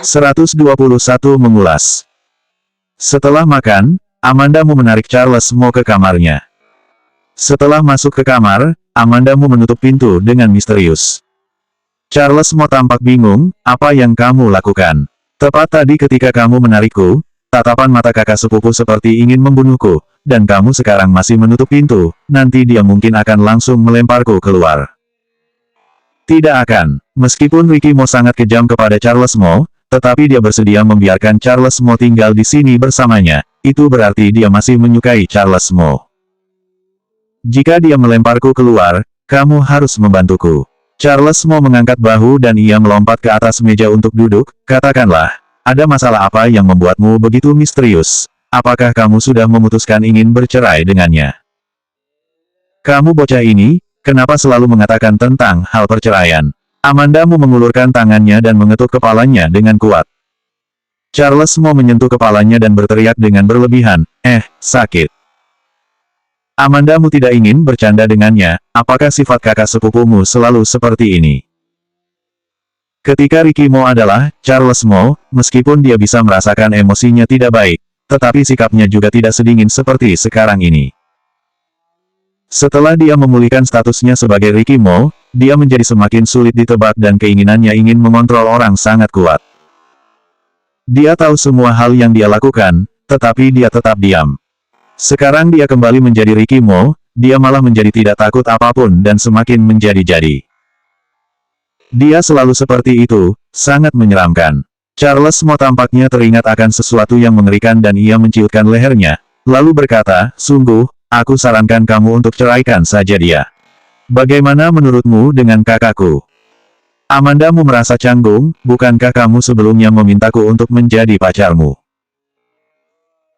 121 mengulas. Setelah makan, Amanda Mu menarik Charles Mo ke kamarnya. Setelah masuk ke kamar, Amanda Mu menutup pintu dengan misterius. Charles Mo tampak bingung, apa yang kamu lakukan? Tepat tadi ketika kamu menarikku, tatapan mata kakak sepupu seperti ingin membunuhku, dan kamu sekarang masih menutup pintu, nanti dia mungkin akan langsung melemparku keluar. Tidak akan. Meskipun Ricky Mo sangat kejam kepada Charles Mo, tetapi dia bersedia membiarkan Charles Mo tinggal di sini bersamanya, itu berarti dia masih menyukai Charles Mo. Jika dia melemparku keluar, kamu harus membantuku. Charles Mo mengangkat bahu dan ia melompat ke atas meja untuk duduk, katakanlah, ada masalah apa yang membuatmu begitu misterius? Apakah kamu sudah memutuskan ingin bercerai dengannya? Kamu bocah ini, kenapa selalu mengatakan tentang hal perceraian? Amanda Mu mengulurkan tangannya dan mengetuk kepalanya dengan kuat. Charles Mo menyentuh kepalanya dan berteriak dengan berlebihan, sakit. Amanda Mu tidak ingin bercanda dengannya, apakah sifat kakak sepupumu selalu seperti ini? Ketika Ricky Mo adalah Charles Mo, meskipun dia bisa merasakan emosinya tidak baik, tetapi sikapnya juga tidak sedingin seperti sekarang ini. Setelah dia memulihkan statusnya sebagai Ricky Mo, dia menjadi semakin sulit ditebak dan keinginannya ingin mengontrol orang sangat kuat. Dia tahu semua hal yang dia lakukan, tetapi dia tetap diam. Sekarang dia kembali menjadi Ricky Mo, dia malah menjadi tidak takut apapun dan semakin menjadi-jadi. Dia selalu seperti itu, sangat menyeramkan. Charles Mo tampaknya teringat akan sesuatu yang mengerikan dan ia menciutkan lehernya, lalu berkata, sungguh, aku sarankan kamu untuk ceraikan saja dia. Bagaimana menurutmu dengan kakakku? Amanda Mu merasa canggung, bukankah kamu sebelumnya memintaku untuk menjadi pacarmu?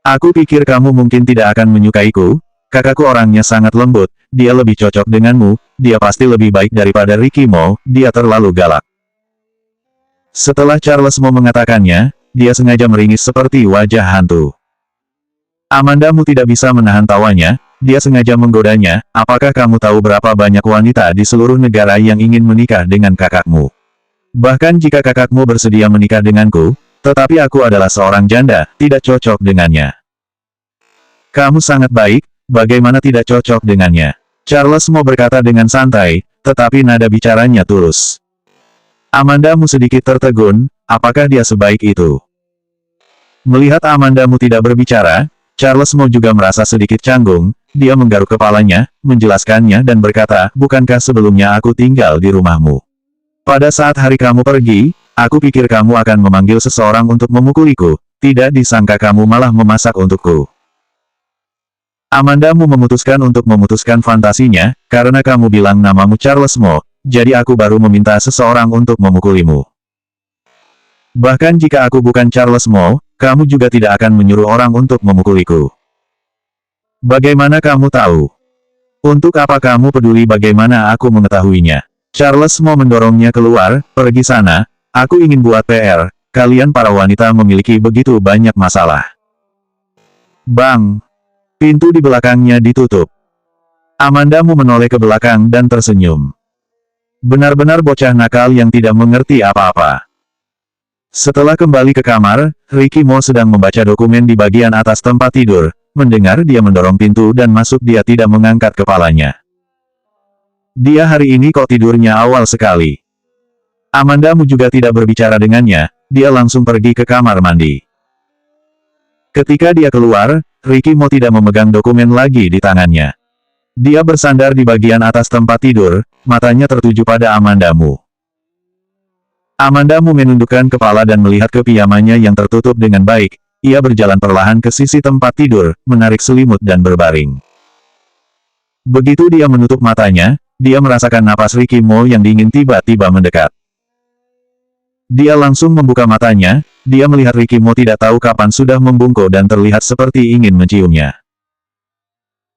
Aku pikir kamu mungkin tidak akan menyukaiku, kakakku orangnya sangat lembut, dia lebih cocok denganmu, dia pasti lebih baik daripada Ricky Mo, dia terlalu galak. Setelah Charles Mo mengatakannya, dia sengaja meringis seperti wajah hantu. Amanda Mu tidak bisa menahan tawanya, dia sengaja menggodanya, apakah kamu tahu berapa banyak wanita di seluruh negara yang ingin menikah dengan kakakmu? Bahkan jika kakakmu bersedia menikah denganku, tetapi aku adalah seorang janda, tidak cocok dengannya. Kamu sangat baik, bagaimana tidak cocok dengannya? Charles Mo berkata dengan santai, tetapi nada bicaranya tulus. Amanda Mu sedikit tertegun, apakah dia sebaik itu? Melihat Amanda Mu tidak berbicara, Charles Mo juga merasa sedikit canggung, dia menggaruk kepalanya, menjelaskannya dan berkata, bukankah sebelumnya aku tinggal di rumahmu? Pada saat hari kamu pergi, aku pikir kamu akan memanggil seseorang untuk memukuliku, tidak disangka kamu malah memasak untukku. Amanda Mu memutuskan untuk memutuskan fantasinya, karena kamu bilang namamu Charles Mo, jadi aku baru meminta seseorang untuk memukulimu. Bahkan jika aku bukan Charles Mo, kamu juga tidak akan menyuruh orang untuk memukuliku. Bagaimana kamu tahu? Untuk apa kamu peduli bagaimana aku mengetahuinya? Charles Mo mendorongnya keluar, pergi sana, aku ingin buat PR, kalian para wanita memiliki begitu banyak masalah. Bang! Pintu di belakangnya ditutup. Amanda Mu menoleh ke belakang dan tersenyum. Benar-benar bocah nakal yang tidak mengerti apa-apa. Setelah kembali ke kamar, Ricky Mo sedang membaca dokumen di bagian atas tempat tidur, mendengar dia mendorong pintu dan masuk dia tidak mengangkat kepalanya. Dia hari ini kok tidurnya awal sekali. Amanda Mu juga tidak berbicara dengannya, dia langsung pergi ke kamar mandi. Ketika dia keluar, Ricky Mo tidak memegang dokumen lagi di tangannya. Dia bersandar di bagian atas tempat tidur, matanya tertuju pada Amanda Mu. Amanda Mu menundukkan kepala dan melihat kepijamannya yang tertutup dengan baik, ia berjalan perlahan ke sisi tempat tidur, menarik selimut dan berbaring. Begitu dia menutup matanya, dia merasakan napas Ricky Mo yang dingin tiba-tiba mendekat. Dia langsung membuka matanya, dia melihat Ricky Mo tidak tahu kapan sudah membungkuk dan terlihat seperti ingin menciumnya.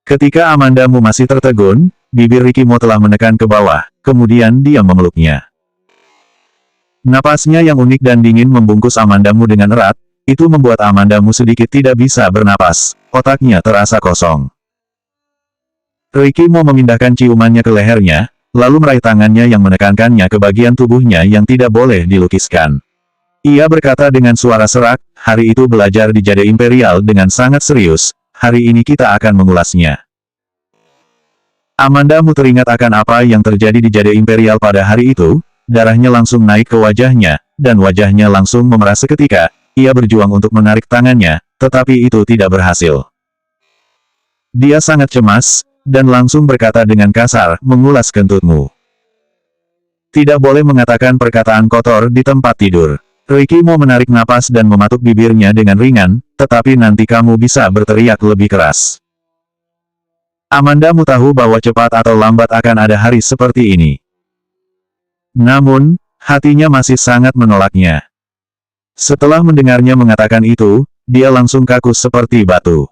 Ketika Amanda Mu masih tertegun, bibir Ricky Mo telah menekan ke bawah, kemudian dia memeluknya. Napasnya yang unik dan dingin membungkus Amanda Mu dengan erat, itu membuat Amanda Mu sedikit tidak bisa bernapas, otaknya terasa kosong. Ricky Mo memindahkan ciumannya ke lehernya, lalu meraih tangannya yang menekankannya ke bagian tubuhnya yang tidak boleh dilukiskan. Ia berkata dengan suara serak, hari itu belajar di Jade Imperial dengan sangat serius, hari ini kita akan mengulasnya. Amandamu teringat akan apa yang terjadi di Jade Imperial pada hari itu, darahnya langsung naik ke wajahnya, dan wajahnya langsung memerah seketika. Ia berjuang untuk menarik tangannya, tetapi itu tidak berhasil. Dia sangat cemas, dan langsung berkata dengan kasar, mengulas kentutmu. Tidak boleh mengatakan perkataan kotor di tempat tidur. Ricky mau menarik napas dan mematuk bibirnya dengan ringan, tetapi nanti kamu bisa berteriak lebih keras. Amandamu tahu bahwa cepat atau lambat akan ada hari seperti ini. Namun, hatinya masih sangat menolaknya. Setelah mendengarnya mengatakan itu, dia langsung kaku seperti batu.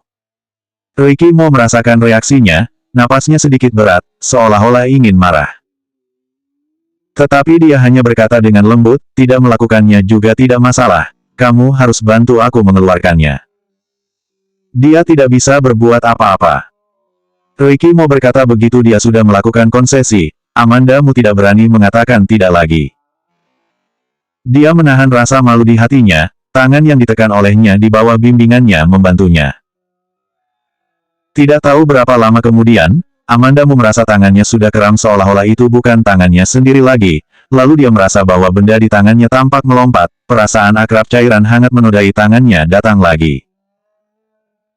Ricky mau merasakan reaksinya, napasnya sedikit berat, seolah-olah ingin marah. Tetapi dia hanya berkata dengan lembut, tidak melakukannya juga tidak masalah, kamu harus bantu aku mengeluarkannya. Dia tidak bisa berbuat apa-apa. Ricky mau berkata begitu dia sudah melakukan konsesi, Amandamu tidak berani mengatakan tidak lagi. Dia menahan rasa malu di hatinya, tangan yang ditekan olehnya di bawah bimbingannya membantunya. Tidak tahu berapa lama kemudian, Amandamu merasa tangannya sudah kram seolah-olah itu bukan tangannya sendiri lagi, lalu dia merasa bahwa benda di tangannya tampak melompat, perasaan akrab cairan hangat menodai tangannya datang lagi.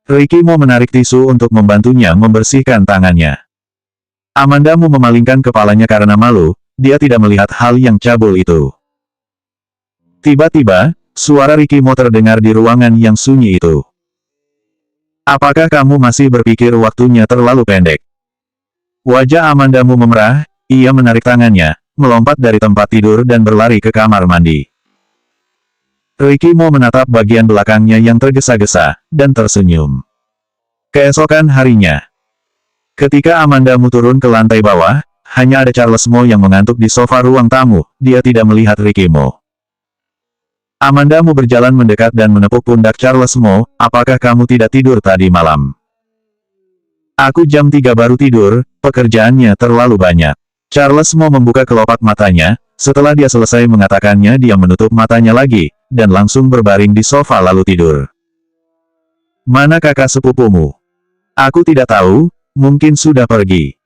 Ricky mau menarik tisu untuk membantunya membersihkan tangannya. Amandamu memalingkan kepalanya karena malu, dia tidak melihat hal yang cabul itu. Tiba-tiba, suara Ricky Mo terdengar di ruangan yang sunyi itu. Apakah kamu masih berpikir waktunya terlalu pendek? Wajah Amandamu memerah, ia menarik tangannya, melompat dari tempat tidur dan berlari ke kamar mandi. Ricky Mo menatap bagian belakangnya yang tergesa-gesa, dan tersenyum. Keesokan harinya, ketika Amandamu turun ke lantai bawah, hanya ada Charles Mo yang mengantuk di sofa ruang tamu, dia tidak melihat Ricky Mo. Amandamu berjalan mendekat dan menepuk pundak Charles Mo, apakah kamu tidak tidur tadi malam? Aku jam 3 baru tidur, pekerjaannya terlalu banyak. Charles Mo membuka kelopak matanya, setelah dia selesai mengatakannya dia menutup matanya lagi, dan langsung berbaring di sofa lalu tidur. Mana kakak sepupumu? Aku tidak tahu, mungkin sudah pergi.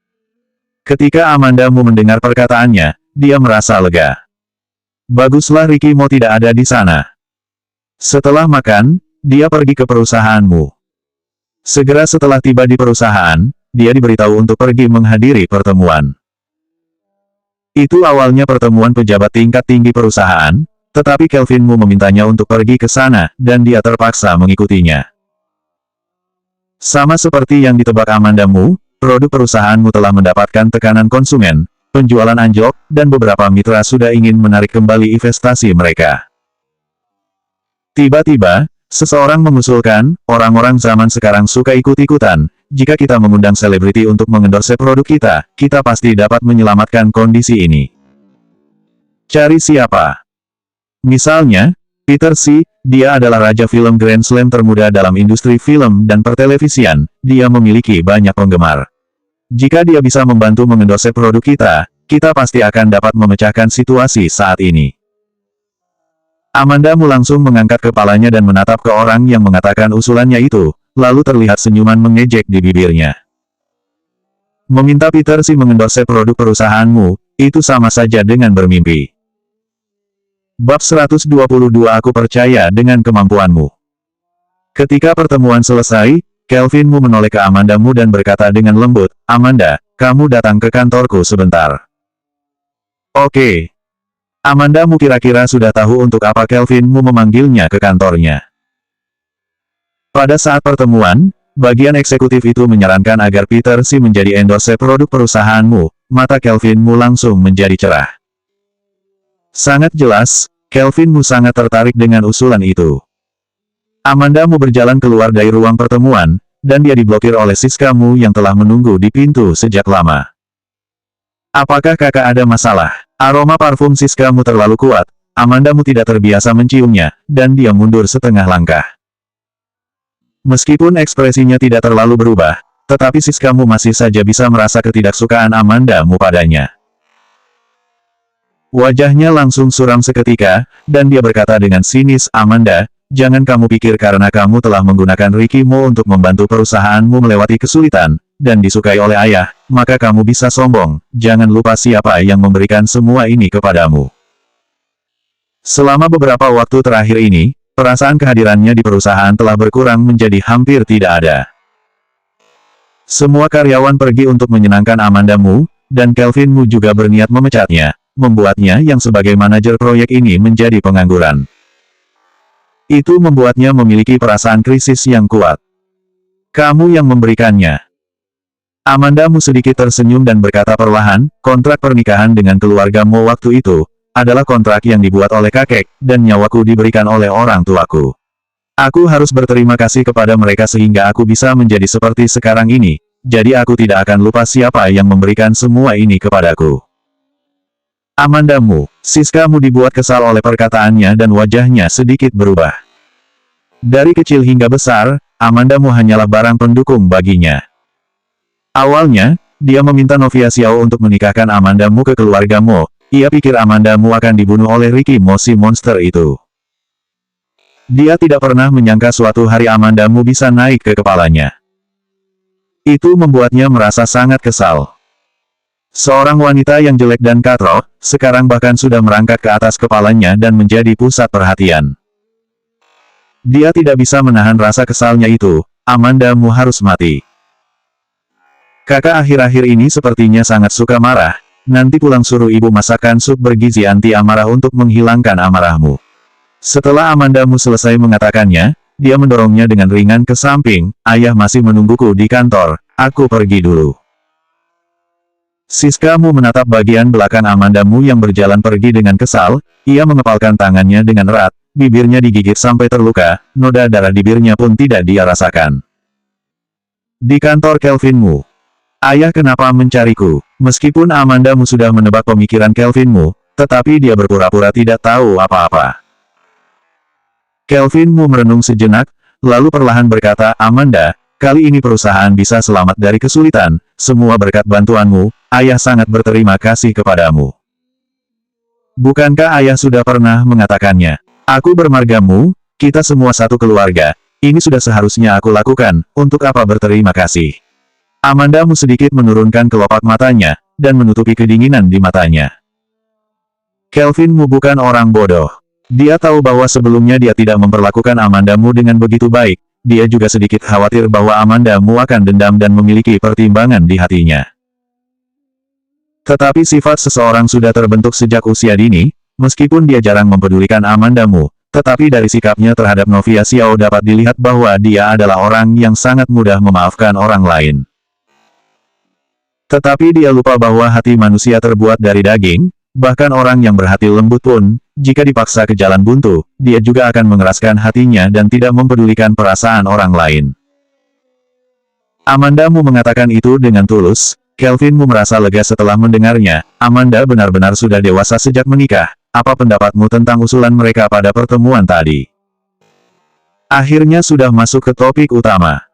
Ketika Amandamu mendengar perkataannya, dia merasa lega. Baguslah Ricky Mo tidak ada di sana. Setelah makan, dia pergi ke perusahaanmu. Segera setelah tiba di perusahaan, dia diberitahu untuk pergi menghadiri pertemuan. Itu awalnya pertemuan pejabat tingkat tinggi perusahaan, tetapi Kelvin Mu memintanya untuk pergi ke sana, dan dia terpaksa mengikutinya. Sama seperti yang ditebak Amandamu, produk perusahaanmu telah mendapatkan tekanan konsumen, penjualan anjlok, dan beberapa mitra sudah ingin menarik kembali investasi mereka. Tiba-tiba, seseorang mengusulkan, orang-orang zaman sekarang suka ikut-ikutan, jika kita mengundang selebriti untuk mengendorse produk kita, kita pasti dapat menyelamatkan kondisi ini. Cari siapa? Misalnya, Peter Xi, dia adalah raja film Grand Slam termuda dalam industri film dan pertelevisian, dia memiliki banyak penggemar. Jika dia bisa membantu mengendorse produk kita, kita pasti akan dapat memecahkan situasi saat ini. Amandamu langsung mengangkat kepalanya dan menatap ke orang yang mengatakan usulannya itu, lalu terlihat senyuman mengejek di bibirnya. Meminta Peter Xi mengendorse produk perusahaanmu, itu sama saja dengan bermimpi. Bab 122 Aku percaya dengan kemampuanmu. Ketika pertemuan selesai, Kelvin Mu menoleh ke Amandamu dan berkata dengan lembut, Amanda, kamu datang ke kantorku sebentar. Oke. Amandamu kira-kira sudah tahu untuk apa Kelvin Mu memanggilnya ke kantornya. Pada saat pertemuan, bagian eksekutif itu menyarankan agar Peter Xi menjadi endorse produk perusahaanmu, mata Kelvin Mu langsung menjadi cerah. Sangat jelas, Kelvin Mu sangat tertarik dengan usulan itu. Amandamu berjalan keluar dari ruang pertemuan, dan dia diblokir oleh Siska Mu yang telah menunggu di pintu sejak lama. Apakah kakak ada masalah? Aroma parfum Siska Mu terlalu kuat, Amandamu tidak terbiasa menciumnya, dan dia mundur setengah langkah. Meskipun ekspresinya tidak terlalu berubah, tetapi Siska Mu masih saja bisa merasa ketidaksukaan Amandamu padanya. Wajahnya langsung suram seketika, dan dia berkata dengan sinis, Amanda, jangan kamu pikir karena kamu telah menggunakan Ricky Mo untuk membantu perusahaanmu melewati kesulitan, dan disukai oleh ayah, maka kamu bisa sombong. Jangan lupa siapa yang memberikan semua ini kepadamu. Selama beberapa waktu terakhir ini, perasaan kehadirannya di perusahaan telah berkurang menjadi hampir tidak ada. Semua karyawan pergi untuk menyenangkan Amanda Mu, dan Kelvin Mu juga berniat memecatnya, membuatnya yang sebagai manajer proyek ini menjadi pengangguran. Itu membuatnya memiliki perasaan krisis yang kuat. Kamu yang memberikannya. Amanda Mu sedikit tersenyum dan berkata perlahan, kontrak pernikahan dengan keluarga Mo waktu itu, adalah kontrak yang dibuat oleh kakek, dan nyawaku diberikan oleh orang tuaku. Aku harus berterima kasih kepada mereka sehingga aku bisa menjadi seperti sekarang ini, jadi aku tidak akan lupa siapa yang memberikan semua ini kepadaku. Amanda Mu, Siska Mu dibuat kesal oleh perkataannya dan wajahnya sedikit berubah. Dari kecil hingga besar, Amanda Mu hanyalah barang pendukung baginya. Awalnya, dia meminta Novia Xiao untuk menikahkan Amanda Mu ke keluarga Mo. Ia pikir Amanda Mu akan dibunuh oleh Ricky Mo si monster itu. Dia tidak pernah menyangka suatu hari Amanda Mu bisa naik ke kepalanya. Itu membuatnya merasa sangat kesal. Seorang wanita yang jelek dan katrok, sekarang bahkan sudah merangkak ke atas kepalanya dan menjadi pusat perhatian. Dia tidak bisa menahan rasa kesalnya itu, Amanda Mu harus mati. Kakak akhir-akhir ini sepertinya sangat suka marah, nanti pulang suruh ibu masakkan sup bergizi anti amarah untuk menghilangkan amarahmu. Setelah Amanda Mu selesai mengatakannya, dia mendorongnya dengan ringan ke samping, ayah masih menungguku di kantor, aku pergi dulu. Siska Mu menatap bagian belakang Amanda Mu yang berjalan pergi dengan kesal, ia mengepalkan tangannya dengan erat, bibirnya digigit sampai terluka, noda darah di bibirnya pun tidak dia rasakan. Di kantor Kelvin Mu. Ayah kenapa mencariku? Meskipun Amanda Mu sudah menebak pemikiran Kelvin Mu, tetapi dia berpura-pura tidak tahu apa-apa. Kelvin Mu merenung sejenak, lalu perlahan berkata, Amanda, kali ini perusahaan bisa selamat dari kesulitan, semua berkat bantuanmu, ayah sangat berterima kasih kepadamu. Bukankah ayah sudah pernah mengatakannya? Aku bermargamu, kita semua satu keluarga, ini sudah seharusnya aku lakukan, untuk apa berterima kasih? Amanda Mu sedikit menurunkan kelopak matanya, dan menutupi kedinginan di matanya. Kelvin Mu bukan orang bodoh. Dia tahu bahwa sebelumnya dia tidak memperlakukan Amanda Mu dengan begitu baik, dia juga sedikit khawatir bahwa Amanda Mu akan dendam dan memiliki pertimbangan di hatinya. Tetapi sifat seseorang sudah terbentuk sejak usia dini, meskipun dia jarang mempedulikan Amanda Mu, tetapi dari sikapnya terhadap Novia Xiao dapat dilihat bahwa dia adalah orang yang sangat mudah memaafkan orang lain. Tetapi dia lupa bahwa hati manusia terbuat dari daging, bahkan orang yang berhati lembut pun, jika dipaksa ke jalan buntu, dia juga akan mengeraskan hatinya dan tidak mempedulikan perasaan orang lain. Amanda Mu mengatakan itu dengan tulus, Kelvin Mu merasa lega setelah mendengarnya, Amanda benar-benar sudah dewasa sejak menikah, apa pendapatmu tentang usulan mereka pada pertemuan tadi? Akhirnya sudah masuk ke topik utama.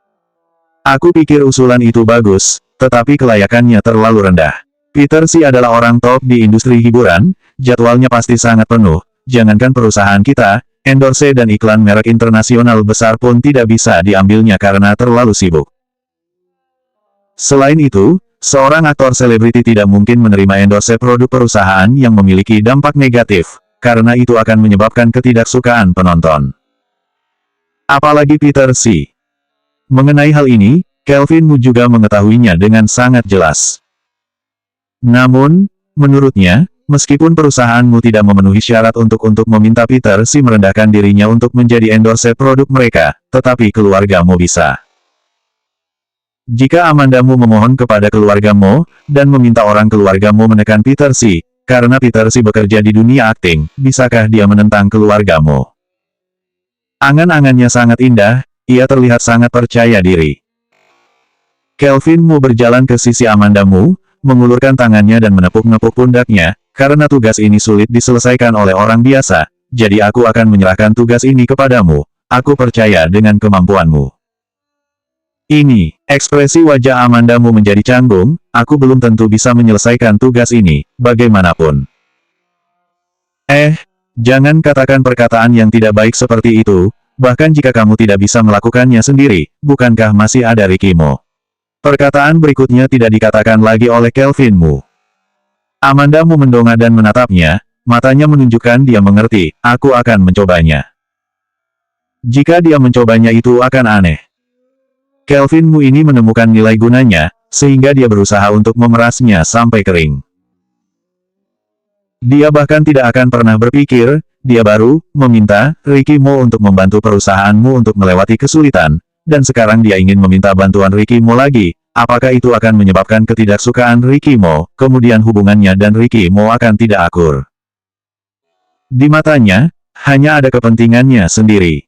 Aku pikir usulan itu bagus, tetapi kelayakannya terlalu rendah. Peter Xi adalah orang top di industri hiburan, jadwalnya pasti sangat penuh, jangankan perusahaan kita, endorse dan iklan merek internasional besar pun tidak bisa diambilnya karena terlalu sibuk. Selain itu, seorang aktor selebriti tidak mungkin menerima endorse produk perusahaan yang memiliki dampak negatif, karena itu akan menyebabkan ketidaksukaan penonton. Apalagi Peter Xi. Mengenai hal ini, Kelvin Mu juga mengetahuinya dengan sangat jelas. Namun, menurutnya, meskipun perusahaanmu tidak memenuhi syarat untuk meminta Peter Xi merendahkan dirinya untuk menjadi endorse produk mereka, tetapi keluargamu bisa. Jika Amanda Mu memohon kepada keluargamu, dan meminta orang keluargamu menekan Peter Xi, karena Peter Xi bekerja di dunia akting, bisakah dia menentang keluargamu? Angan-angannya sangat indah, ia terlihat sangat percaya diri. Kelvin Mu berjalan ke sisi Amanda Mu, mengulurkan tangannya dan menepuk-nepuk pundaknya, karena tugas ini sulit diselesaikan oleh orang biasa, jadi aku akan menyerahkan tugas ini kepadamu, aku percaya dengan kemampuanmu. Ini, ekspresi wajah Amanda Mu menjadi canggung, aku belum tentu bisa menyelesaikan tugas ini, bagaimanapun. Jangan katakan perkataan yang tidak baik seperti itu, bahkan jika kamu tidak bisa melakukannya sendiri, bukankah masih ada Ricky Mo? Perkataan berikutnya tidak dikatakan lagi oleh Kelvin Mu. Amanda Mu mendongak dan menatapnya, matanya menunjukkan dia mengerti, aku akan mencobanya. Jika dia mencobanya itu akan aneh. Kelvin Mu ini menemukan nilai gunanya, sehingga dia berusaha untuk memerasnya sampai kering. Dia bahkan tidak akan pernah berpikir, dia baru meminta Ricky Mo untuk membantu perusahaanmu untuk melewati kesulitan, dan sekarang dia ingin meminta bantuan Ricky Mo lagi. Apakah itu akan menyebabkan ketidaksukaan Ricky Mo, kemudian hubungannya dan Ricky Mo akan tidak akur? Di matanya, hanya ada kepentingannya sendiri.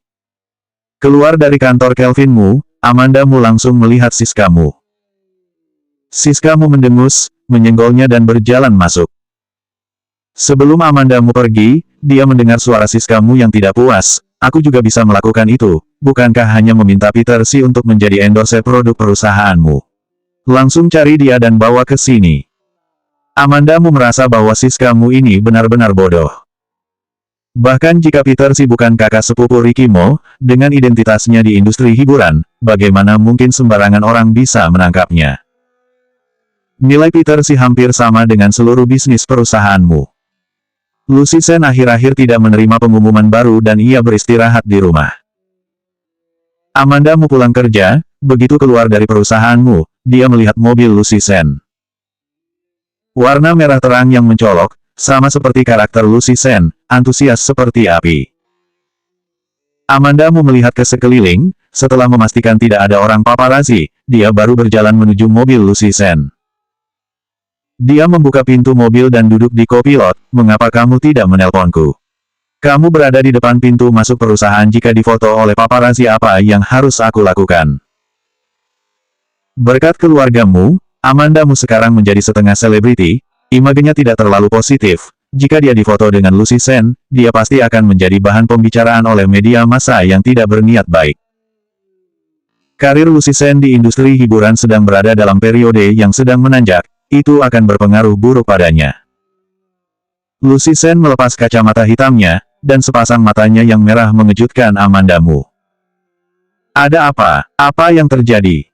Keluar dari kantor Kelvin Mu, Amanda Mu langsung melihat Siska Mu. Siska Mu mendengus, menyenggolnya dan berjalan masuk. Sebelum Amanda Mu pergi, dia mendengar suara Siska Mu yang tidak puas. Aku juga bisa melakukan itu, bukankah hanya meminta Peter Si untuk menjadi endorse produk perusahaanmu? Langsung cari dia dan bawa ke sini. Amanda Mu merasa bahwa Siska Mu ini benar-benar bodoh. Bahkan jika Peter Si bukan kakak sepupu Ricky Mo, dengan identitasnya di industri hiburan, bagaimana mungkin sembarangan orang bisa menangkapnya? Nilai Peter Si hampir sama dengan seluruh bisnis perusahaanmu. Lucy Sen akhir-akhir tidak menerima pengumuman baru dan ia beristirahat di rumah. Amanda Mu pulang kerja, begitu keluar dari perusahaanmu, dia melihat mobil Lucy Sen. Warna merah terang yang mencolok, sama seperti karakter Lucy Sen, antusias seperti api. Amanda Mu melihat ke sekeliling, setelah memastikan tidak ada orang paparazzi, dia baru berjalan menuju mobil Lucy Sen. Dia membuka pintu mobil dan duduk di kopilot. Mengapa kamu tidak menelponku? Kamu berada di depan pintu masuk perusahaan jika difoto oleh paparazzi, apa yang harus aku lakukan? Berkat keluargamu, Amanda Mu sekarang menjadi setengah selebriti, imagenya tidak terlalu positif. Jika dia difoto dengan Lucy Sen, dia pasti akan menjadi bahan pembicaraan oleh media massa yang tidak berniat baik. Karir Lucy Sen di industri hiburan sedang berada dalam periode yang sedang menanjak. Itu akan berpengaruh buruk padanya. Lucy Sen melepas kacamata hitamnya, dan sepasang matanya yang merah mengejutkan Amanda Mu. Ada apa? Apa yang terjadi?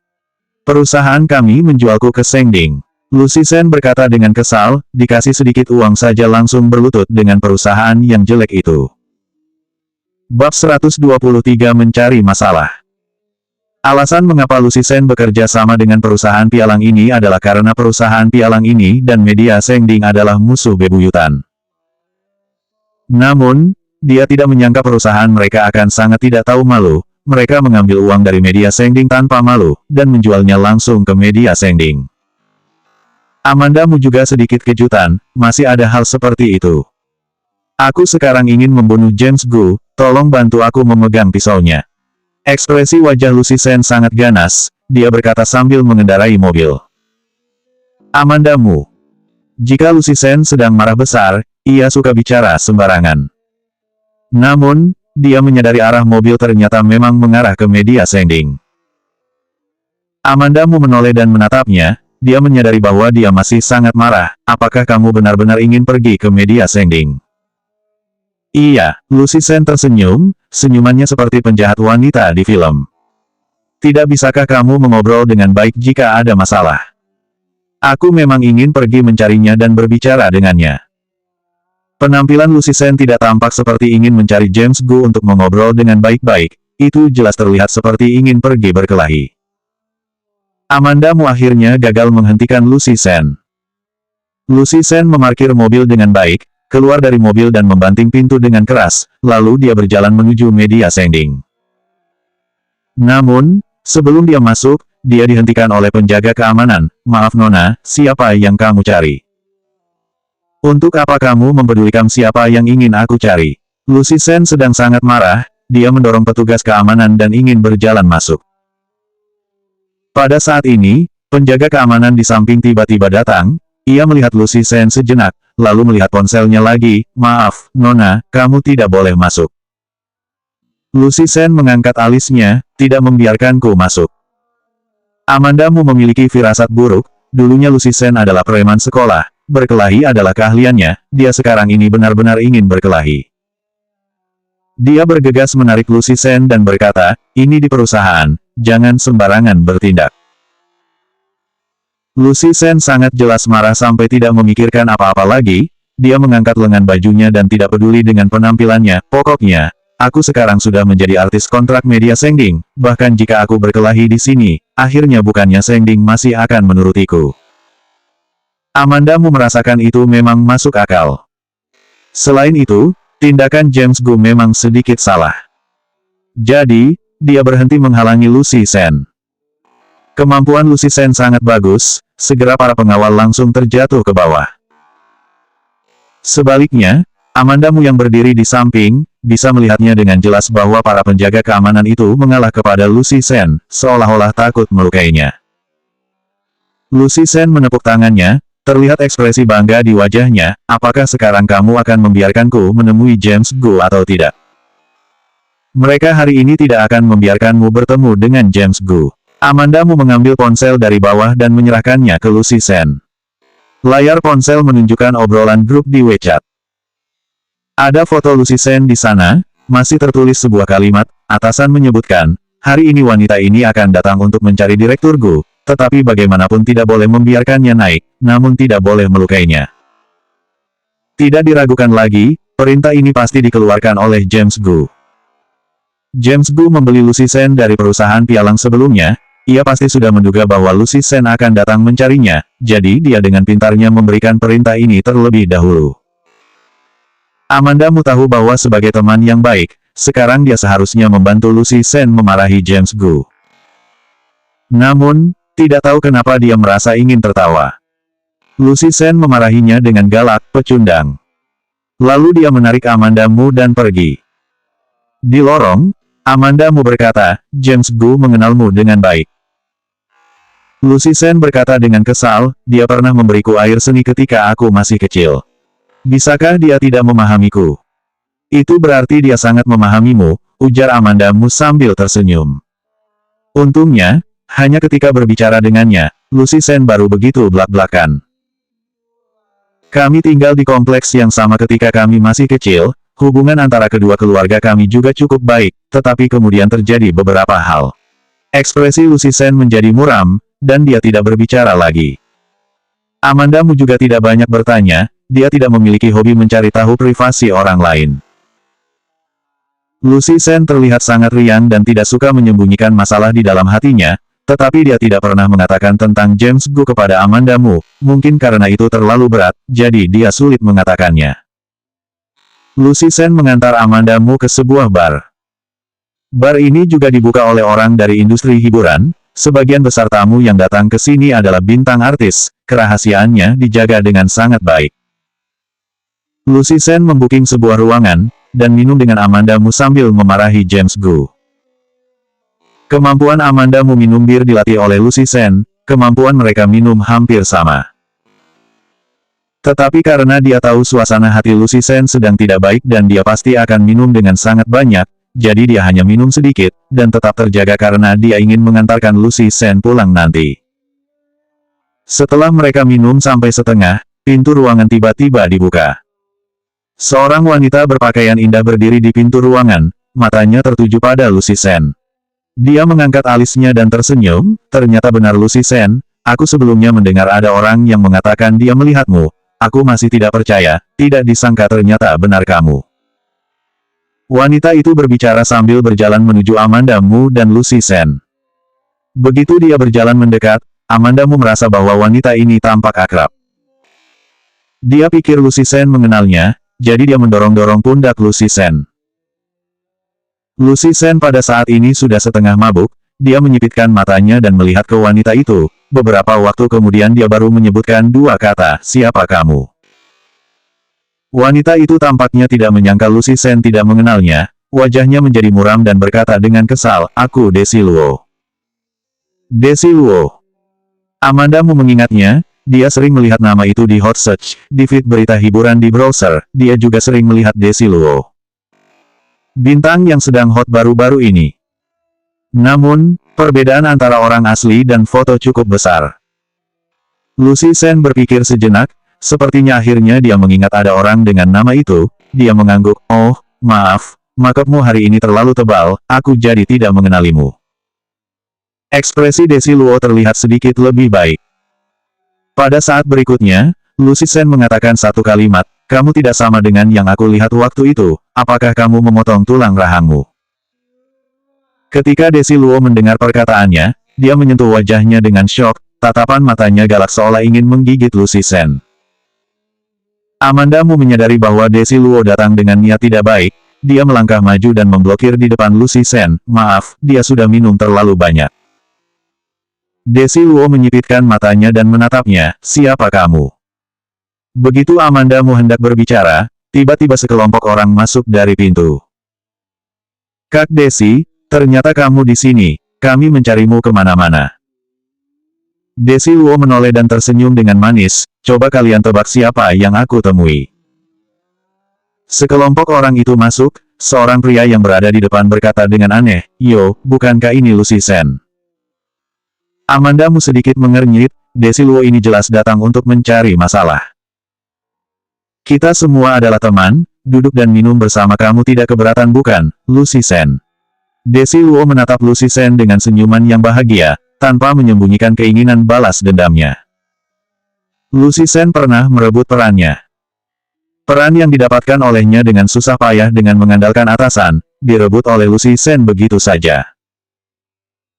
Perusahaan kami menjualku ke Sengding. Lucy Sen berkata dengan kesal, dikasih sedikit uang saja langsung berlutut dengan perusahaan yang jelek itu. Bab 123 mencari masalah. Alasan mengapa Lucy Sen bekerja sama dengan perusahaan pialang ini adalah karena perusahaan pialang ini dan media Sengding adalah musuh bebuyutan. Namun, dia tidak menyangka perusahaan mereka akan sangat tidak tahu malu. Mereka mengambil uang dari media Sengding tanpa malu, dan menjualnya langsung ke media Sengding. Amanda Mu juga sedikit kejutan, masih ada hal seperti itu. Aku sekarang ingin membunuh James Gu, tolong bantu aku memegang pisaunya. Ekspresi wajah Lucy Sen sangat ganas, dia berkata sambil mengendarai mobil. Amanda Mu. Jika Lucy Sen sedang marah besar, ia suka bicara sembarangan. Namun, dia menyadari arah mobil ternyata memang mengarah ke media Sengding. Amanda Mu menoleh dan menatapnya, dia menyadari bahwa dia masih sangat marah. Apakah kamu benar-benar ingin pergi ke media Sengding? Iya, Lucy Sen tersenyum, senyumannya seperti penjahat wanita di film. Tidak bisakah kamu mengobrol dengan baik jika ada masalah? Aku memang ingin pergi mencarinya dan berbicara dengannya. Penampilan Lucy Sen tidak tampak seperti ingin mencari James Gu untuk mengobrol dengan baik-baik, itu jelas terlihat seperti ingin pergi berkelahi. Amanda Mu akhirnya gagal menghentikan Lucy Sen. Lucy Sen memarkir mobil dengan baik, keluar dari mobil dan membanting pintu dengan keras, lalu dia berjalan menuju media Sengding. Namun, sebelum dia masuk, dia dihentikan oleh penjaga keamanan. Maaf Nona, siapa yang kamu cari? Untuk apa kamu mempedulikan siapa yang ingin aku cari? Lucy Sen sedang sangat marah, dia mendorong petugas keamanan dan ingin berjalan masuk. Pada saat ini, penjaga keamanan di samping tiba-tiba datang, ia melihat Lucy Sen sejenak, lalu melihat ponselnya lagi. Maaf, Nona, kamu tidak boleh masuk. Lucy Sen mengangkat alisnya, tidak membiarkanku masuk. Amanda Mu memiliki firasat buruk, dulunya Lucy Sen adalah preman sekolah, berkelahi adalah keahliannya, dia sekarang ini benar-benar ingin berkelahi. Dia bergegas menarik Lucy Sen dan berkata, ini di perusahaan, jangan sembarangan bertindak. Lucy Sen sangat jelas marah sampai tidak memikirkan apa-apa lagi, dia mengangkat lengan bajunya dan tidak peduli dengan penampilannya, pokoknya, aku sekarang sudah menjadi artis kontrak media Sengding, bahkan jika aku berkelahi di sini, akhirnya bukannya Sengding masih akan menurutiku. Amandamu merasakan itu memang masuk akal. Selain itu, tindakan James Gu memang sedikit salah. Jadi, dia berhenti menghalangi Lucy Sen. Kemampuan Lucy Sen sangat bagus, segera para pengawal langsung terjatuh ke bawah. Sebaliknya, Amandamu yang berdiri di samping, bisa melihatnya dengan jelas bahwa para penjaga keamanan itu mengalah kepada Lucy Sen, seolah-olah takut melukainya. Lucy Sen menepuk tangannya, terlihat ekspresi bangga di wajahnya, apakah sekarang kamu akan membiarkanku menemui James Gu atau tidak? Mereka hari ini tidak akan membiarkanmu bertemu dengan James Gu. Amandamu mengambil ponsel dari bawah dan menyerahkannya ke Lucy Sen. Layar ponsel menunjukkan obrolan grup di WeChat. Ada foto Lucy Sen di sana, masih tertulis sebuah kalimat, atasan menyebutkan, hari ini wanita ini akan datang untuk mencari Direktur Gu, tetapi bagaimanapun tidak boleh membiarkannya naik, namun tidak boleh melukainya. Tidak diragukan lagi, perintah ini pasti dikeluarkan oleh James Gu. James Gu membeli Lucy Sen dari perusahaan pialang sebelumnya, ia pasti sudah menduga bahwa Lucy Sen akan datang mencarinya, jadi dia dengan pintarnya memberikan perintah ini terlebih dahulu. Amandamu tahu bahwa sebagai teman yang baik, sekarang dia seharusnya membantu Lucy Sen memarahi James Gu. Namun, tidak tahu kenapa dia merasa ingin tertawa. Lucy Sen memarahinya dengan galak, pecundang. Lalu dia menarik Amandamu dan pergi. Di lorong, Amandamu berkata, James Gu mengenalmu dengan baik. Lucy Sen berkata dengan kesal, dia pernah memberiku air seni ketika aku masih kecil. Bisakah dia tidak memahamiku? Itu berarti dia sangat memahamimu, ujar Amandamu sambil tersenyum. Untungnya, hanya ketika berbicara dengannya, Lucy Sen baru begitu blak-blakan. Kami tinggal di kompleks yang sama ketika kami masih kecil, hubungan antara kedua keluarga kami juga cukup baik, tetapi kemudian terjadi beberapa hal. Ekspresi Lucy Sen menjadi muram, dan dia tidak berbicara lagi. Amandamu juga tidak banyak bertanya, dia tidak memiliki hobi mencari tahu privasi orang lain. Lucy Sen terlihat sangat riang dan tidak suka menyembunyikan masalah di dalam hatinya, tetapi dia tidak pernah mengatakan tentang James Gu kepada Amandamu, mungkin karena itu terlalu berat, jadi dia sulit mengatakannya. Lucy Sen mengantar Amandamu ke sebuah bar. Bar ini juga dibuka oleh orang dari industri hiburan, sebagian besar tamu yang datang ke sini adalah bintang artis, kerahasiaannya dijaga dengan sangat baik. Lucy Sen membuking sebuah ruangan, dan minum dengan Amandamu sambil memarahi James Gu. Kemampuan Amandamu minum bir dilatih oleh Lucy Sen, kemampuan mereka minum hampir sama. Tetapi karena dia tahu suasana hati Lucy Sen sedang tidak baik dan dia pasti akan minum dengan sangat banyak, jadi dia hanya minum sedikit, dan tetap terjaga karena dia ingin mengantarkan Lucy Sen pulang nanti. Setelah mereka minum sampai setengah, pintu ruangan tiba-tiba dibuka. Seorang wanita berpakaian indah berdiri di pintu ruangan, matanya tertuju pada Lucy Sen. Dia mengangkat alisnya dan tersenyum, ternyata benar Lucy Sen, aku sebelumnya mendengar ada orang yang mengatakan dia melihatmu, aku masih tidak percaya, tidak disangka ternyata benar kamu. Wanita itu berbicara sambil berjalan menuju Amandamu dan Lucy Sen. Begitu dia berjalan mendekat, Amandamu merasa bahwa wanita ini tampak akrab. Dia pikir Lucy Sen mengenalnya, jadi dia mendorong-dorong pundak Lucy Sen. Lucy Sen pada saat ini sudah setengah mabuk, dia menyipitkan matanya dan melihat ke wanita itu, beberapa waktu kemudian dia baru menyebutkan dua kata, siapa kamu? Wanita itu tampaknya tidak menyangka Lucy Sen tidak mengenalnya, wajahnya menjadi muram dan berkata dengan kesal, aku Desi Luo. Desi Luo. Amandamu mengingatnya, dia sering melihat nama itu di hot search, di feed berita hiburan di browser, dia juga sering melihat Desi Luo. Bintang yang sedang hot baru-baru ini. Namun, perbedaan antara orang asli dan foto cukup besar. Lucy Sen berpikir sejenak, Sepertinya akhirnya dia mengingat ada orang dengan nama itu. Dia mengangguk, "Oh, maaf, makeupmu hari ini terlalu tebal, aku jadi tidak mengenalimu." Ekspresi Desi Luo terlihat sedikit lebih baik. Pada saat berikutnya, Lu Zixen mengatakan satu kalimat, "Kamu tidak sama dengan yang aku lihat waktu itu, apakah kamu memotong tulang rahangmu?" Ketika Desi Luo mendengar perkataannya, dia menyentuh wajahnya dengan syok, tatapan matanya galak seolah ingin menggigit Lu Zixen. Amandamu menyadari bahwa Desi Luo datang dengan niat tidak baik, dia melangkah maju dan memblokir di depan Lu Zixen. "Maaf, dia sudah minum terlalu banyak." Desi Luo menyipitkan matanya dan menatapnya, "Siapa kamu?" Begitu Amandamu hendak berbicara, tiba-tiba sekelompok orang masuk dari pintu. "Kak Desi, ternyata kamu di sini, kami mencarimu kemana-mana." Desi Luo menoleh dan tersenyum dengan manis, "Coba kalian tebak siapa yang aku temui." Sekelompok orang itu masuk, seorang pria yang berada di depan berkata dengan aneh, "Yo, bukankah ini Lu Zixen?" Amandamu sedikit mengernyit, Desi Luo ini jelas datang untuk mencari masalah. "Kita semua adalah teman, duduk dan minum bersama kamu tidak keberatan bukan, Lu Zixen?" Desi Luo menatap Lu Zixen dengan senyuman yang bahagia, tanpa menyembunyikan keinginan balas dendamnya. Lu Zixen pernah merebut perannya. Peran yang didapatkan olehnya dengan susah payah dengan mengandalkan atasan, direbut oleh Lu Zixen begitu saja.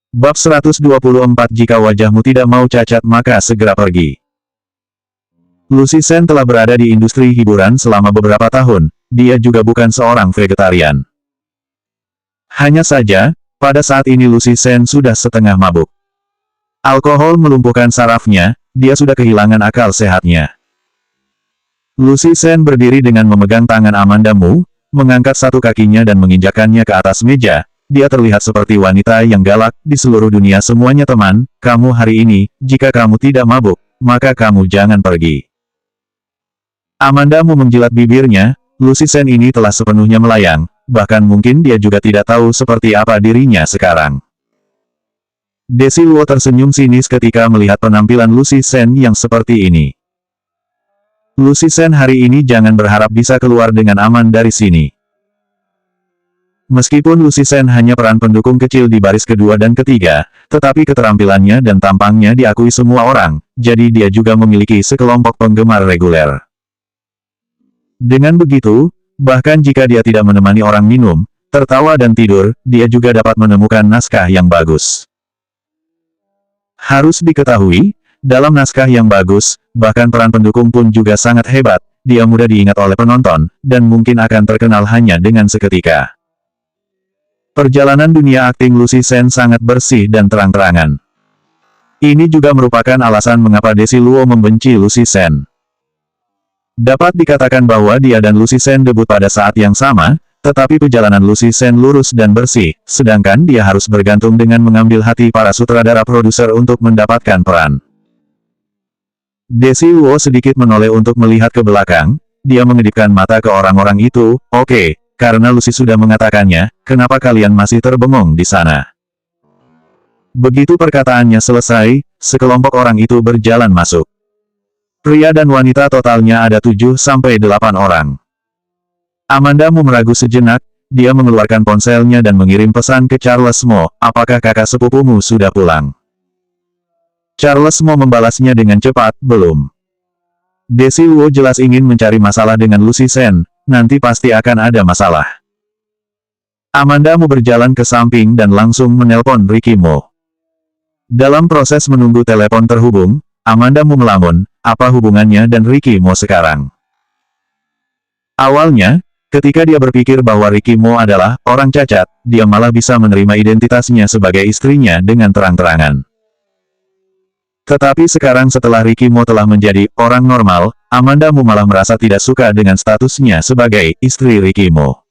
Bab 124. Jika wajahmu tidak mau cacat maka segera pergi. Lu Zixen telah berada di industri hiburan selama beberapa tahun, dia juga bukan seorang vegetarian. Hanya saja, pada saat ini Lu Zixen sudah setengah mabuk. Alkohol melumpuhkan sarafnya, dia sudah kehilangan akal sehatnya. Lu Zixen berdiri dengan memegang tangan Amandamu, mengangkat satu kakinya dan menginjakkannya ke atas meja. Dia terlihat seperti wanita yang galak, di seluruh dunia semuanya teman, kamu hari ini, jika kamu tidak mabuk, maka kamu jangan pergi. Amandamu menjilat bibirnya, Lu Zixen ini telah sepenuhnya melayang, bahkan mungkin dia juga tidak tahu seperti apa dirinya sekarang. Desi Luo tersenyum sinis ketika melihat penampilan Lu Zixen yang seperti ini. Lu Zixen hari ini jangan berharap bisa keluar dengan aman dari sini. Meskipun Lu Zixen hanya peran pendukung kecil di baris kedua dan ketiga, tetapi keterampilannya dan tampangnya diakui semua orang, jadi dia juga memiliki sekelompok penggemar reguler. Dengan begitu, bahkan jika dia tidak menemani orang minum, tertawa dan tidur, dia juga dapat menemukan naskah yang bagus. Harus diketahui, dalam naskah yang bagus, bahkan peran pendukung pun juga sangat hebat, dia mudah diingat oleh penonton, dan mungkin akan terkenal hanya dengan seketika. Perjalanan dunia akting Lu Zixen sangat bersih dan terang-terangan. Ini juga merupakan alasan mengapa Desi Luo membenci Lu Zixen. Dapat dikatakan bahwa dia dan Lu Zixen debut pada saat yang sama, tetapi perjalanan Lu Zixen lurus dan bersih, sedangkan dia harus bergantung dengan mengambil hati para sutradara produser untuk mendapatkan peran. Desi Luo sedikit menoleh untuk melihat ke belakang, dia mengedipkan mata ke orang-orang itu, "Oke. Karena Lucy sudah mengatakannya, kenapa kalian masih terbengong di sana?" Begitu perkataannya selesai, sekelompok orang itu berjalan masuk. Pria dan wanita totalnya ada 7-8 orang. Amandamu meragu sejenak, dia mengeluarkan ponselnya dan mengirim pesan ke Charles Mo, "Apakah kakak sepupumu sudah pulang?" Charles Mo membalasnya dengan cepat, "Belum." Desi Luo jelas ingin mencari masalah dengan Lu Zixen, nanti pasti akan ada masalah. Amandamu berjalan ke samping dan langsung menelpon Ricky Mo. Dalam proses menunggu telepon terhubung, Amandamu melamun, apa hubungannya dan Ricky Mo sekarang? Awalnya, ketika dia berpikir bahwa Ricky Mo adalah orang cacat, dia malah bisa menerima identitasnya sebagai istrinya dengan terang-terangan. Tetapi sekarang setelah Ricky Mo telah menjadi orang normal, Amandamu malah merasa tidak suka dengan statusnya sebagai istri Ricky Mo.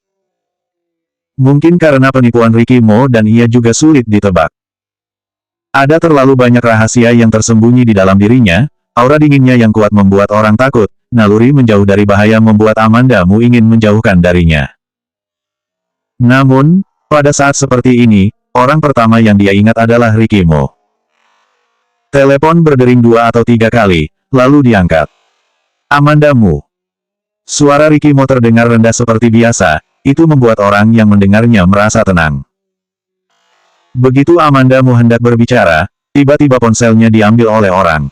Mungkin karena penipuan Ricky Mo dan ia juga sulit ditebak. Ada terlalu banyak rahasia yang tersembunyi di dalam dirinya, aura dinginnya yang kuat membuat orang takut, naluri menjauh dari bahaya membuat Amandamu ingin menjauhkan darinya. Namun, pada saat seperti ini, orang pertama yang dia ingat adalah Ricky Mo. Telepon berdering 2 atau 3 kali, lalu diangkat. Amandamu. Suara Ricky Mo terdengar rendah seperti biasa, itu membuat orang yang mendengarnya merasa tenang. Begitu Amandamu hendak berbicara, tiba-tiba ponselnya diambil oleh orang.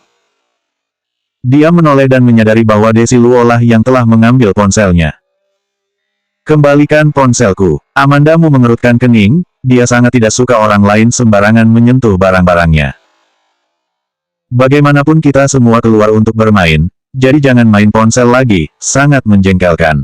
Dia menoleh dan menyadari bahwa Desi Luo lah yang telah mengambil ponselnya. Kembalikan ponselku. Amandamu mengerutkan kening, dia sangat tidak suka orang lain sembarangan menyentuh barang-barangnya. Bagaimanapun kita semua keluar untuk bermain, jadi jangan main ponsel lagi, sangat menjengkelkan.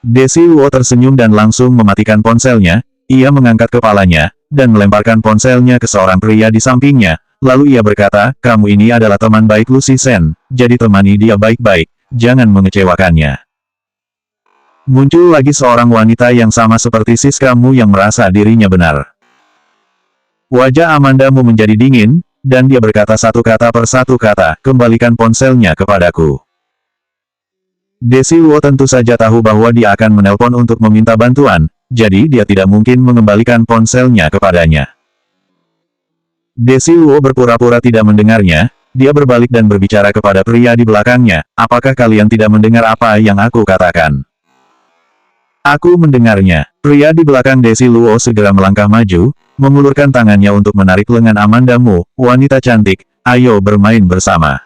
Desi Luo tersenyum dan langsung mematikan ponselnya, ia mengangkat kepalanya, dan melemparkan ponselnya ke seorang pria di sampingnya. Lalu ia berkata, kamu ini adalah teman baik Lucy Sen, jadi temani dia baik-baik, jangan mengecewakannya. Muncul lagi seorang wanita yang sama seperti sis kamu yang merasa dirinya benar. Wajah Amandamu menjadi dingin, dan dia berkata satu kata per satu kata, kembalikan ponselnya kepadaku. Desi Luo tentu saja tahu bahwa dia akan menelpon untuk meminta bantuan, jadi dia tidak mungkin mengembalikan ponselnya kepadanya. Desi Luo berpura-pura tidak mendengarnya, dia berbalik dan berbicara kepada pria di belakangnya, apakah kalian tidak mendengar apa yang aku katakan? Aku mendengarnya. Pria di belakang Desi Luo segera melangkah maju, mengulurkan tangannya untuk menarik lengan Amandamu, wanita cantik, ayo bermain bersama.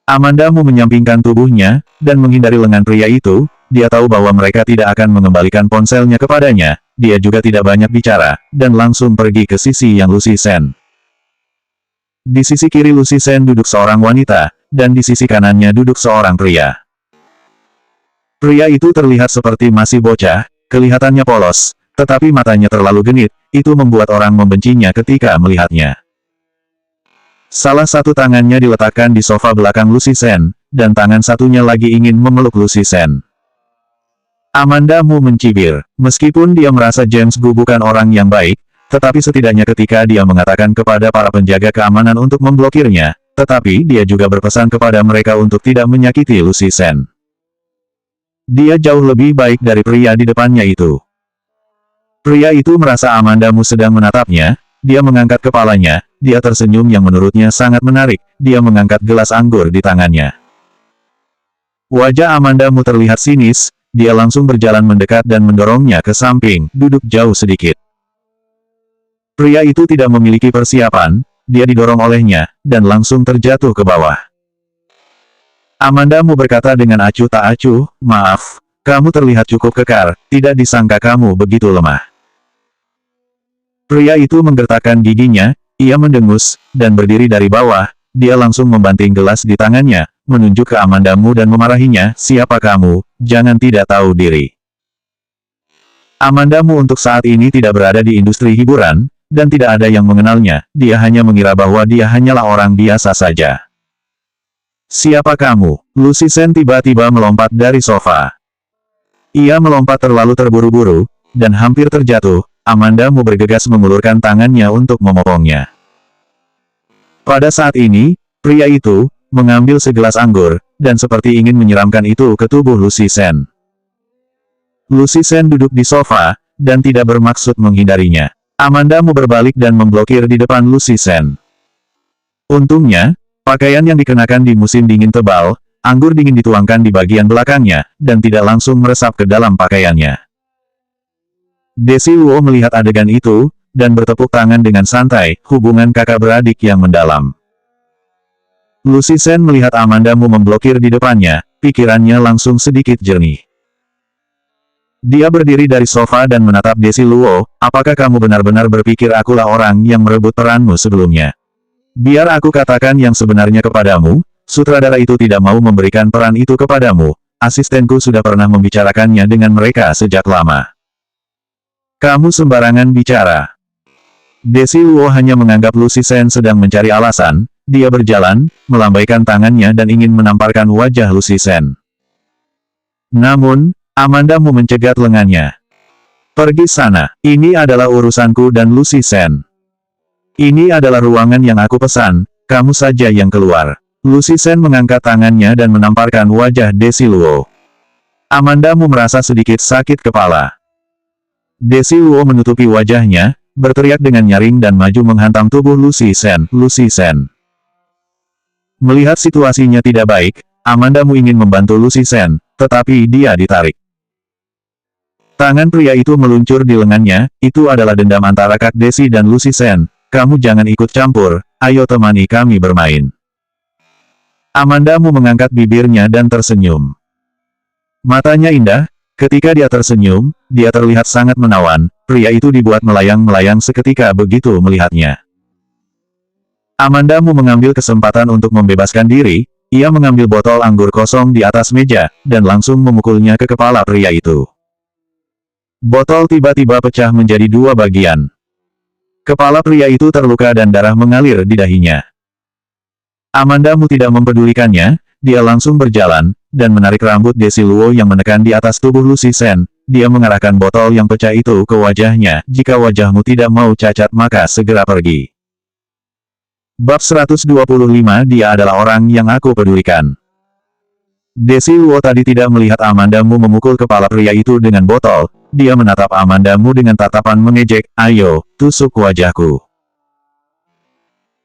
Amandamu menyampingkan tubuhnya, dan menghindari lengan pria itu, dia tahu bahwa mereka tidak akan mengembalikan ponselnya kepadanya, dia juga tidak banyak bicara, dan langsung pergi ke sisi yang Lucy Sen. Di sisi kiri Lucy Sen duduk seorang wanita, dan di sisi kanannya duduk seorang pria. Pria itu terlihat seperti masih bocah, kelihatannya polos, tetapi matanya terlalu genit, itu membuat orang membencinya ketika melihatnya. Salah satu tangannya diletakkan di sofa belakang Lucy Sen, dan tangan satunya lagi ingin memeluk Lucy Sen. Amandamu mencibir, meskipun dia merasa James Gu bukan orang yang baik, tetapi setidaknya ketika dia mengatakan kepada para penjaga keamanan untuk memblokirnya, tetapi dia juga berpesan kepada mereka untuk tidak menyakiti Lucy Sen. Dia jauh lebih baik dari pria di depannya itu. Pria itu merasa Amandamu sedang menatapnya, dia mengangkat kepalanya, dia tersenyum yang menurutnya sangat menarik, dia mengangkat gelas anggur di tangannya. Wajah Amandamu terlihat sinis, dia langsung berjalan mendekat dan mendorongnya ke samping, duduk jauh sedikit. Pria itu tidak memiliki persiapan, dia didorong olehnya, dan langsung terjatuh ke bawah. Amandamu berkata dengan acuh tak acuh, maaf, kamu terlihat cukup kekar, tidak disangka kamu begitu lemah. Pria itu menggertakkan giginya, ia mendengus, dan berdiri dari bawah, dia langsung membanting gelas di tangannya, menunjuk ke Amandamu dan memarahinya, siapa kamu, jangan tidak tahu diri. Amandamu untuk saat ini tidak berada di industri hiburan, dan tidak ada yang mengenalnya, dia hanya mengira bahwa dia hanyalah orang biasa saja. Siapa kamu? Lucy Sen tiba-tiba melompat dari sofa. Ia melompat terlalu terburu-buru, dan hampir terjatuh, Amandamu bergegas mengulurkan tangannya untuk memopongnya. Pada saat ini, pria itu mengambil segelas anggur, dan seperti ingin menyiramkan itu ke tubuh Lucy Sen. Lucy Sen duduk di sofa, dan tidak bermaksud menghindarinya. Amandamu berbalik dan memblokir di depan Lucy Sen. Untungnya, pakaian yang dikenakan di musim dingin tebal, anggur dingin dituangkan di bagian belakangnya, dan tidak langsung meresap ke dalam pakaiannya. Desi Luo melihat adegan itu, dan bertepuk tangan dengan santai, hubungan kakak beradik yang mendalam. Lucy Sen melihat Amandamu memblokir di depannya, pikirannya langsung sedikit jernih. Dia berdiri dari sofa dan menatap Desi Luo, apakah kamu benar-benar berpikir akulah orang yang merebut peranmu sebelumnya? Biar aku katakan yang sebenarnya kepadamu, sutradara itu tidak mau memberikan peran itu kepadamu, asistenku sudah pernah membicarakannya dengan mereka sejak lama. Kamu sembarangan bicara. Desi Luo hanya menganggap Lucy Sen sedang mencari alasan, dia berjalan, melambaikan tangannya dan ingin menamparkan wajah Lucy Sen. Namun, Amandamu mencegat lengannya. Pergi sana, ini adalah urusanku dan Lucy Sen. Ini adalah ruangan yang aku pesan, kamu saja yang keluar. Lucy Sen mengangkat tangannya dan menamparkan wajah Desi Luo. Amandamu merasa sedikit sakit kepala. Desi Luo menutupi wajahnya, berteriak dengan nyaring dan maju menghantam tubuh Lucy Sen. Lucy Sen. Melihat situasinya tidak baik, Amandamu ingin membantu Lucy Sen, tetapi dia ditarik. Tangan pria itu meluncur di lengannya, itu adalah dendam antara Kak Desi dan Lucy Sen. Kamu jangan ikut campur, ayo temani kami bermain. Amandamu mengangkat bibirnya dan tersenyum. Matanya indah, ketika dia tersenyum, dia terlihat sangat menawan, pria itu dibuat melayang-melayang seketika begitu melihatnya. Amandamu mengambil kesempatan untuk membebaskan diri, ia mengambil botol anggur kosong di atas meja, dan langsung memukulnya ke kepala pria itu. Botol tiba-tiba pecah menjadi dua bagian. Kepala pria itu terluka dan darah mengalir di dahinya. Amandamu tidak mempedulikannya, dia langsung berjalan, dan menarik rambut Desi Luo yang menekan di atas tubuh Lucy Sen. Dia mengarahkan botol yang pecah itu ke wajahnya, jika wajahmu tidak mau cacat maka segera pergi. Bab 125 Dia adalah orang yang aku pedulikan. Desi Luo tadi tidak melihat Amandamu memukul kepala pria itu dengan botol, dia menatap Amandamu dengan tatapan mengejek, ayo, tusuk wajahku.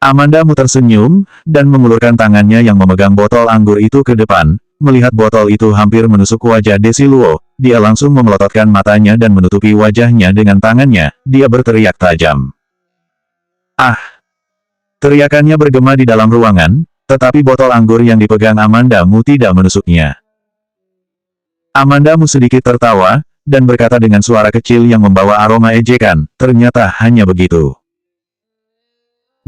Amandamu tersenyum, dan mengulurkan tangannya yang memegang botol anggur itu ke depan. Melihat botol itu hampir menusuk wajah Desi Luo, dia langsung memelototkan matanya dan menutupi wajahnya dengan tangannya, dia berteriak tajam. Ah! Teriakannya bergema di dalam ruangan, tetapi botol anggur yang dipegang Amandamu tidak menusuknya. Amandamu sedikit tertawa, dan berkata dengan suara kecil yang membawa aroma ejekan, ternyata hanya begitu.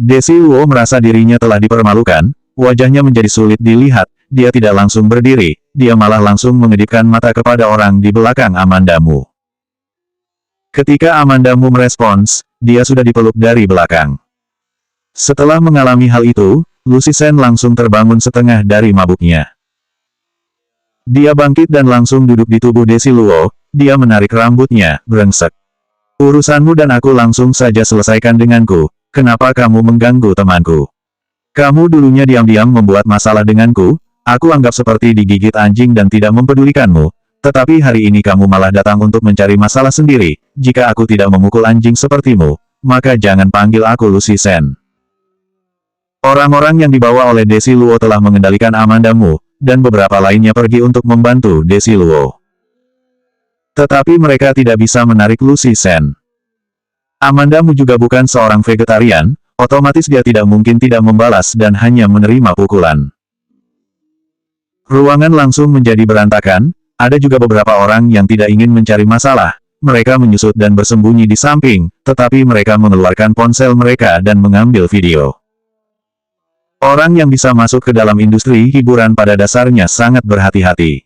Desi Luo merasa dirinya telah dipermalukan, wajahnya menjadi sulit dilihat, dia tidak langsung berdiri, dia malah langsung mengedipkan mata kepada orang di belakang Amandamu. Ketika Amandamu merespons, dia sudah dipeluk dari belakang. Setelah mengalami hal itu, Lucy Sen langsung terbangun setengah dari mabuknya. Dia bangkit dan langsung duduk di tubuh Desi Luo, dia menarik rambutnya, brengsek. Urusanmu dan aku langsung saja selesaikan denganku. Kenapa kamu mengganggu temanku? Kamu dulunya diam-diam membuat masalah denganku, aku anggap seperti digigit anjing dan tidak mempedulikanmu, tetapi hari ini kamu malah datang untuk mencari masalah sendiri. Jika aku tidak memukul anjing sepertimu, maka jangan panggil aku Lucy Sen. Orang-orang yang dibawa oleh Desi Luo telah mengendalikan Amandamu, dan beberapa lainnya pergi untuk membantu Desi Luo. Tetapi mereka tidak bisa menarik Lucy Sen. Amandamu juga bukan seorang vegetarian, otomatis dia tidak mungkin tidak membalas dan hanya menerima pukulan. Ruangan langsung menjadi berantakan, ada juga beberapa orang yang tidak ingin mencari masalah, mereka menyusut dan bersembunyi di samping, tetapi mereka mengeluarkan ponsel mereka dan mengambil video. Orang yang bisa masuk ke dalam industri hiburan pada dasarnya sangat berhati-hati.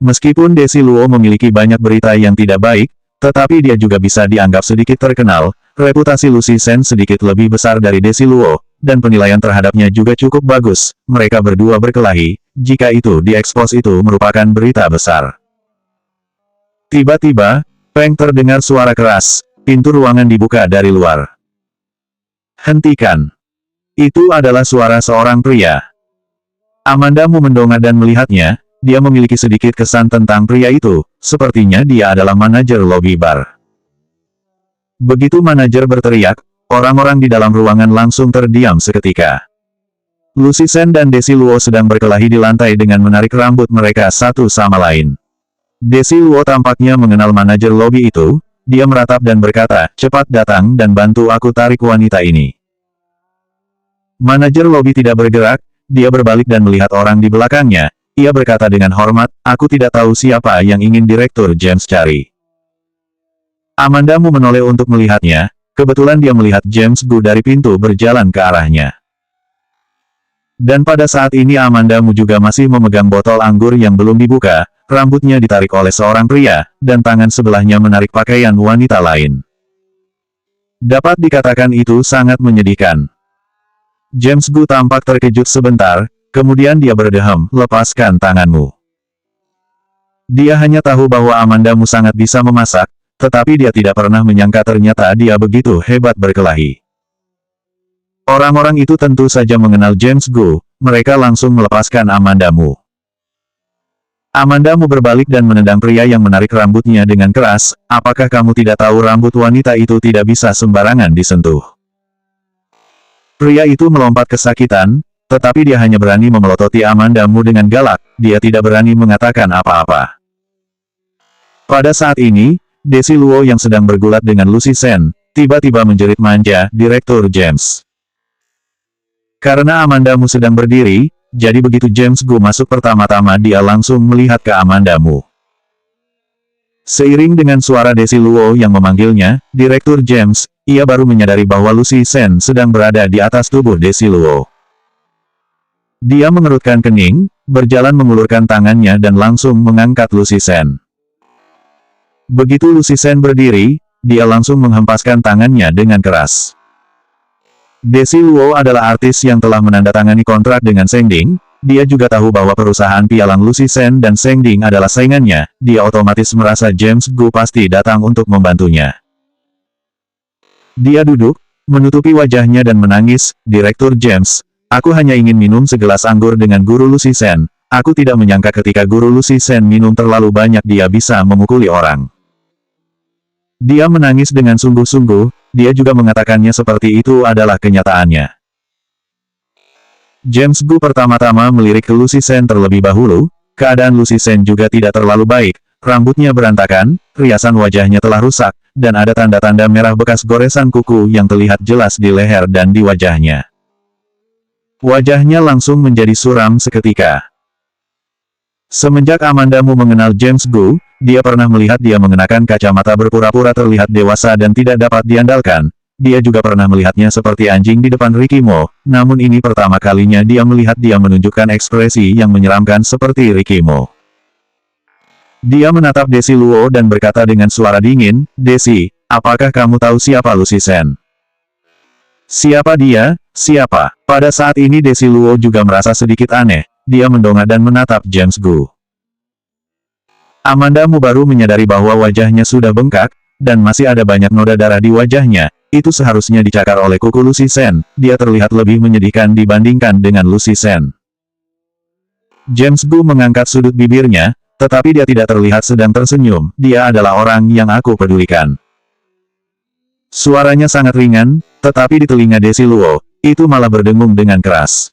Meskipun Desi Luo memiliki banyak berita yang tidak baik, tetapi dia juga bisa dianggap sedikit terkenal, reputasi Lucy Sen sedikit lebih besar dari Desi Luo, dan penilaian terhadapnya juga cukup bagus, mereka berdua berkelahi, jika itu diekspos itu merupakan berita besar. Tiba-tiba, peng terdengar suara keras, pintu ruangan dibuka dari luar. Hentikan! Itu adalah suara seorang pria. Amandamu mendongak dan melihatnya. Dia memiliki sedikit kesan tentang pria itu, sepertinya dia adalah manajer lobi bar. Begitu manajer berteriak, orang-orang di dalam ruangan langsung terdiam seketika. Lucy Sen dan Desi Luo sedang berkelahi di lantai dengan menarik rambut mereka satu sama lain. Desi Luo tampaknya mengenal manajer lobi itu, dia meratap dan berkata, cepat datang dan bantu aku tarik wanita ini. Manajer lobi tidak bergerak, dia berbalik dan melihat orang di belakangnya. Ia berkata dengan hormat, aku tidak tahu siapa yang ingin Direktur James cari. Amandamu menoleh untuk melihatnya, kebetulan dia melihat James Gu dari pintu berjalan ke arahnya. Dan pada saat ini Amandamu juga masih memegang botol anggur yang belum dibuka, rambutnya ditarik oleh seorang pria, dan tangan sebelahnya menarik pakaian wanita lain. Dapat dikatakan itu sangat menyedihkan. James Gu tampak terkejut sebentar, kemudian dia berdehem, lepaskan tanganmu. Dia hanya tahu bahwa Amandamu sangat bisa memasak, tetapi dia tidak pernah menyangka ternyata dia begitu hebat berkelahi. Orang-orang itu tentu saja mengenal James Gu, mereka langsung melepaskan Amandamu. Amandamu berbalik dan menendang pria yang menarik rambutnya dengan keras, apakah kamu tidak tahu rambut wanita itu tidak bisa sembarangan disentuh? Pria itu melompat kesakitan, tetapi dia hanya berani memelototi Amandamu dengan galak, dia tidak berani mengatakan apa-apa. Pada saat ini, Desi Luo yang sedang bergulat dengan Lucy Sen, tiba-tiba menjerit manja, Direktur James. Karena Amandamu sedang berdiri, jadi begitu James Gu masuk pertama-tama dia langsung melihat ke Amandamu. Seiring dengan suara Desi Luo yang memanggilnya, Direktur James, ia baru menyadari bahwa Lucy Sen sedang berada di atas tubuh Desi Luo. Dia mengerutkan kening, berjalan mengulurkan tangannya dan langsung mengangkat Lucy Sen. Begitu Lucy Sen berdiri, dia langsung menghempaskan tangannya dengan keras. Desi Luo adalah artis yang telah menandatangani kontrak dengan Seng Ding. Dia juga tahu bahwa perusahaan pialang Lucy Sen dan Seng Ding adalah saingannya, dia otomatis merasa James Gu pasti datang untuk membantunya. Dia duduk, menutupi wajahnya dan menangis, Direktur James, aku hanya ingin minum segelas anggur dengan Guru Lucy Sen, aku tidak menyangka ketika Guru Lucy Sen minum terlalu banyak dia bisa memukuli orang. Dia menangis dengan sungguh-sungguh, dia juga mengatakannya seperti itu adalah kenyataannya. James Gu pertama-tama melirik ke Lucy Sen terlebih dahulu, keadaan Lucy Sen juga tidak terlalu baik, rambutnya berantakan, riasan wajahnya telah rusak, dan ada tanda-tanda merah bekas goresan kuku yang terlihat jelas di leher dan di wajahnya. Wajahnya langsung menjadi suram seketika. Semenjak Amandamu mengenal James Gu, dia pernah melihat dia mengenakan kacamata berpura-pura terlihat dewasa dan tidak dapat diandalkan. Dia juga pernah melihatnya seperti anjing di depan Ricky Mo, namun ini pertama kalinya dia melihat dia menunjukkan ekspresi yang menyeramkan seperti Ricky Mo. Dia menatap Desi Luo dan berkata dengan suara dingin, Desi, apakah kamu tahu siapa Lucy Sen? Siapa dia? Siapa? Pada saat ini Desi Luo juga merasa sedikit aneh, dia mendongak dan menatap James Gu. Amandamu baru menyadari bahwa wajahnya sudah bengkak, dan masih ada banyak noda darah di wajahnya. Itu seharusnya dicakar oleh kuku Lucy Sen, dia terlihat lebih menyedihkan dibandingkan dengan Lucy Sen. James Gu mengangkat sudut bibirnya, tetapi dia tidak terlihat sedang tersenyum, dia adalah orang yang aku pedulikan. Suaranya sangat ringan, tetapi di telinga Desi Luo, itu malah berdengung dengan keras.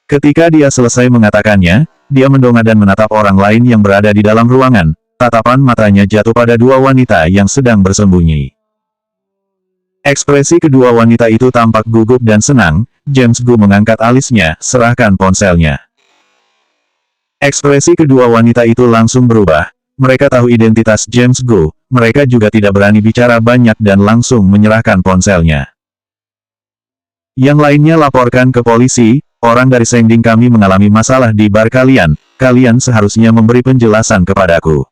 Ketika dia selesai mengatakannya, dia mendongak dan menatap orang lain yang berada di dalam ruangan, tatapan matanya jatuh pada dua wanita yang sedang bersembunyi. Ekspresi kedua wanita itu tampak gugup dan senang, James Gu mengangkat alisnya, serahkan ponselnya. Ekspresi kedua wanita itu langsung berubah, mereka tahu identitas James Gu, mereka juga tidak berani bicara banyak dan langsung menyerahkan ponselnya. Yang lainnya laporkan ke polisi, orang dari Seng Ding kami mengalami masalah di bar kalian, kalian seharusnya memberi penjelasan kepadaku.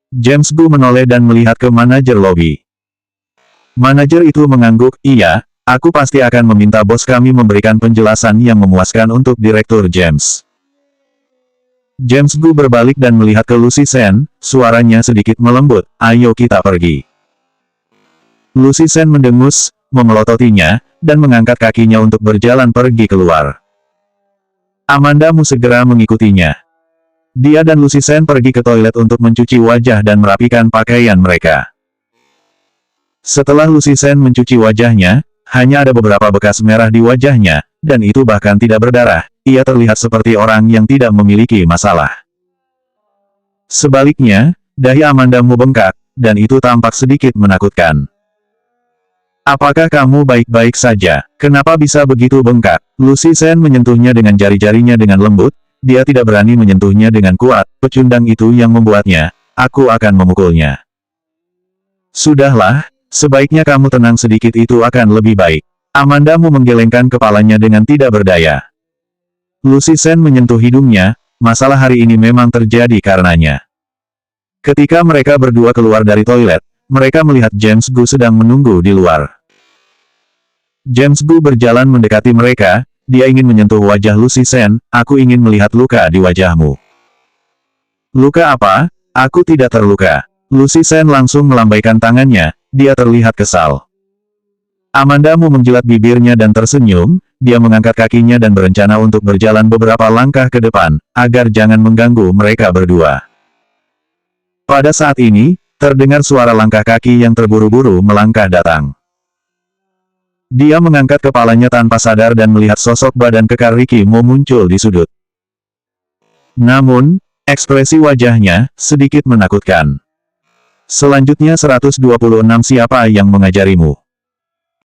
James Gu menoleh dan melihat ke manajer lobi. Manajer itu mengangguk, iya, aku pasti akan meminta bos kami memberikan penjelasan yang memuaskan untuk Direktur James. James Gu berbalik dan melihat ke Lucy Sen, suaranya sedikit melembut, ayo kita pergi. Lucy Sen mendengus, memelototinya, dan mengangkat kakinya untuk berjalan pergi keluar. Amandamu segera mengikutinya. Dia dan Lucy Sen pergi ke toilet untuk mencuci wajah dan merapikan pakaian mereka. Setelah Lucy Sen mencuci wajahnya, hanya ada beberapa bekas merah di wajahnya, dan itu bahkan tidak berdarah, ia terlihat seperti orang yang tidak memiliki masalah. Sebaliknya, dahi Amandamu bengkak, dan itu tampak sedikit menakutkan. Apakah kamu baik-baik saja? Kenapa bisa begitu bengkak? Lucy Sen menyentuhnya dengan jari-jarinya dengan lembut, dia tidak berani menyentuhnya dengan kuat, pecundang itu yang membuatnya, aku akan memukulnya. Sudahlah, sebaiknya kamu tenang sedikit itu akan lebih baik. Amandamu menggelengkan kepalanya dengan tidak berdaya. Lucy Sen menyentuh hidungnya, masalah hari ini memang terjadi karenanya. Ketika mereka berdua keluar dari toilet, mereka melihat James Gu sedang menunggu di luar. James Gu berjalan mendekati mereka, dia ingin menyentuh wajah Lucy Sen, aku ingin melihat luka di wajahmu. Luka apa? Aku tidak terluka. Lucy Sen langsung melambaikan tangannya, dia terlihat kesal. Amandamu menjilat bibirnya dan tersenyum, dia mengangkat kakinya dan berencana untuk berjalan beberapa langkah ke depan, agar jangan mengganggu mereka berdua. Pada saat ini, terdengar suara langkah kaki yang terburu-buru melangkah datang. Dia mengangkat kepalanya tanpa sadar dan melihat sosok badan kekar Ricky Mo muncul di sudut. Namun, ekspresi wajahnya sedikit menakutkan. Selanjutnya 126 siapa yang mengajarimu?